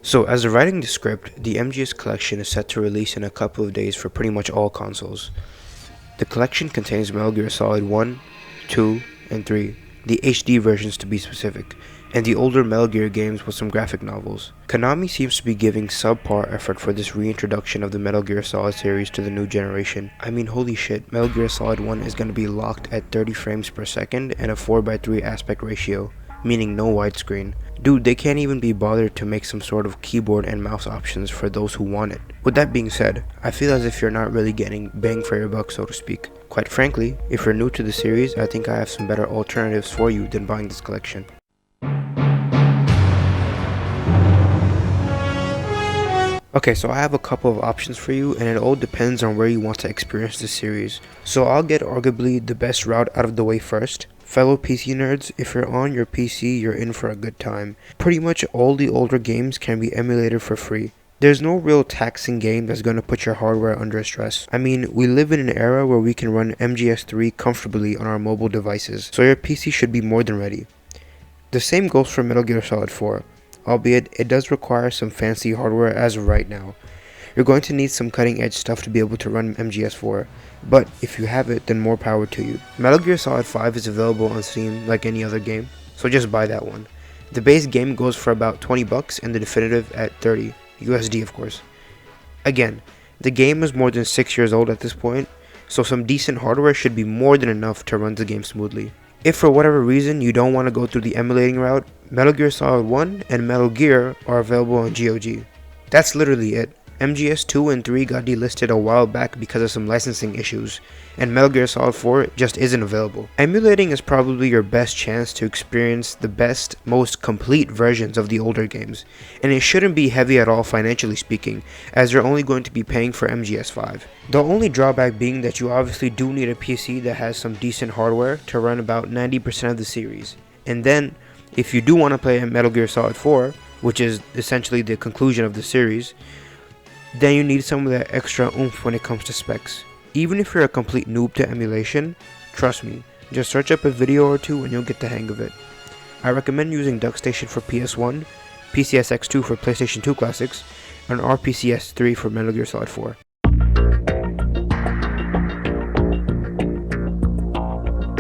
So as of writing the script, the MGS Collection is set to release in a couple of days for pretty much all consoles. The collection contains Metal Gear Solid 1, 2, and 3, the HD versions to be specific, and the older Metal Gear games with some graphic novels. Konami seems to be giving subpar effort for this reintroduction of the Metal Gear Solid series to the new generation. I mean, holy shit, Metal Gear Solid 1 is going to be locked at 30 frames per second and a 4:3 aspect ratio, meaning no widescreen. Dude, they can't even be bothered to make some sort of keyboard and mouse options for those who want it. With that being said, I feel as if you're not really getting bang for your buck, so to speak. Quite frankly, if you're new to the series, I think I have some better alternatives for you than buying this collection. Okay, so I have a couple of options for you, and it all depends on where you want to experience the series. So I'll get arguably the best route out of the way first. Fellow PC nerds, if you're on your PC, you're in for a good time. Pretty much all the older games can be emulated for free. There's no real taxing game that's going to put your hardware under stress. I mean, we live in an era where we can run MGS3 comfortably on our mobile devices, so your PC should be more than ready. The same goes for Metal Gear Solid 4. Albeit, it does require some fancy hardware as of right now. You're going to need some cutting edge stuff to be able to run MGS4, but if you have it, then more power to you. Metal Gear Solid 5 is available on Steam like any other game, so just buy that one. The base game goes for about 20 bucks and the definitive at 30, USD of course. Again, the game is more than 6 years old at this point, so some decent hardware should be more than enough to run the game smoothly. If for whatever reason you don't want to go through the emulating route, Metal Gear Solid 1 and Metal Gear are available on GOG. That's literally it. MGS 2 and 3 got delisted a while back because of some licensing issues, and Metal Gear Solid 4 just isn't available. Emulating is probably your best chance to experience the best, most complete versions of the older games, and it shouldn't be heavy at all financially speaking, as you're only going to be paying for MGS 5. The only drawback being that you obviously do need a PC that has some decent hardware to run about 90% of the series, and then, if you do want to play Metal Gear Solid 4, which is essentially the conclusion of the series, then you need some of that extra oomph when it comes to specs. Even if you're a complete noob to emulation, trust me, just search up a video or two and you'll get the hang of it. I recommend using DuckStation for PS1, PCSX2 for PlayStation 2 classics, and RPCS3 for Metal Gear Solid 4.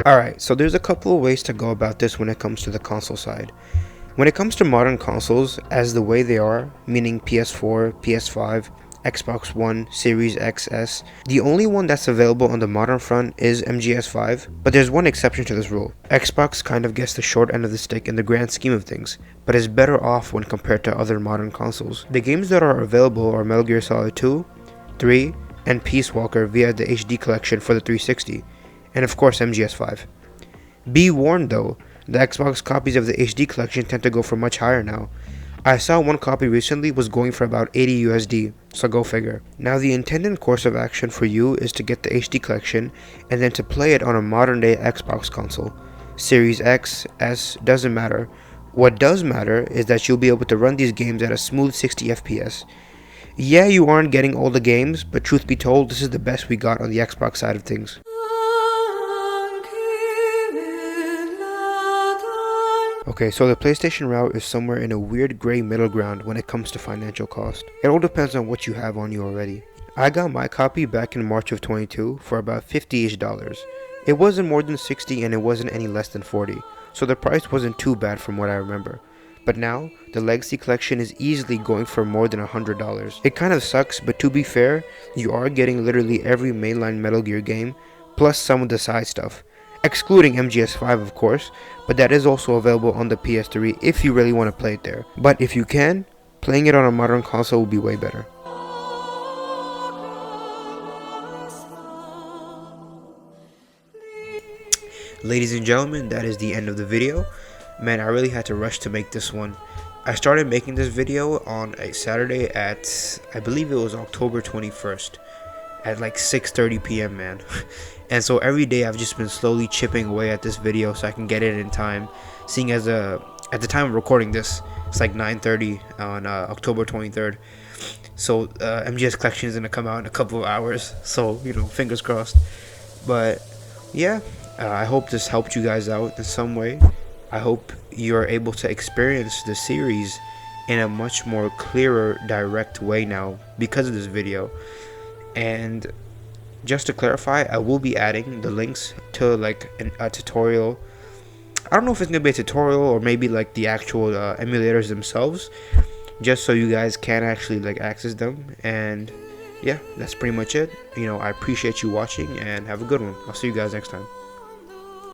Alright, so there's a couple of ways to go about this when it comes to the console side. When it comes to modern consoles, as the way they are, meaning PS4, PS5, Xbox One, Series XS, the only one that's available on the modern front is MGS5, but there's one exception to this rule. Xbox kind of gets the short end of the stick in the grand scheme of things, but is better off when compared to other modern consoles. The games that are available are Metal Gear Solid 2, 3, and Peace Walker via the HD collection for the 360, and of course MGS5. Be warned though, the Xbox copies of the HD collection tend to go for much higher now. I saw one copy recently was going for about 80 USD, so go figure. Now the intended course of action for you is to get the HD collection and then to play it on a modern day Xbox console. Series X, S, doesn't matter. What does matter is that you'll be able to run these games at a smooth 60 FPS. Yeah, you aren't getting all the games, but truth be told, this is the best we got on the Xbox side of things. Okay, so the PlayStation route is somewhere in a weird gray middle ground when it comes to financial cost. It all depends on what you have on you already. I got my copy back in March of 22 for about $50-ish. It wasn't more than 60 and it wasn't any less than 40, so the price wasn't too bad from what I remember. But now, the Legacy Collection is easily going for more than $100. It kind of sucks, but to be fair, you are getting literally every mainline Metal Gear game, plus some of the side stuff. Excluding MGS5 of course, but that is also available on the PS3 if you really want to play it there. But if you can, playing it on a modern console will be way better. Ladies and gentlemen, that is the end of the video. Man, I really had to rush to make this one. I started making this video on a Saturday at, I believe it was October 21st. At like 6:30 p.m. man. And so every day I've just been slowly chipping away at this video so I can get it in time, seeing as at the time of recording this it's like 9:30 on October 23rd, so MGS Collection is gonna come out in a couple of hours, so you know, fingers crossed. But yeah, I hope this helped you guys out in some way. I hope you're able to experience the series in a much more clearer, direct way now because of this video. And just to clarify, I will be adding the links to like a tutorial. I don't know if it's gonna be a tutorial or maybe like the actual emulators themselves, just so you guys can actually like access them. And yeah, that's pretty much it. I appreciate you watching and have a good one. I'll see you guys next time.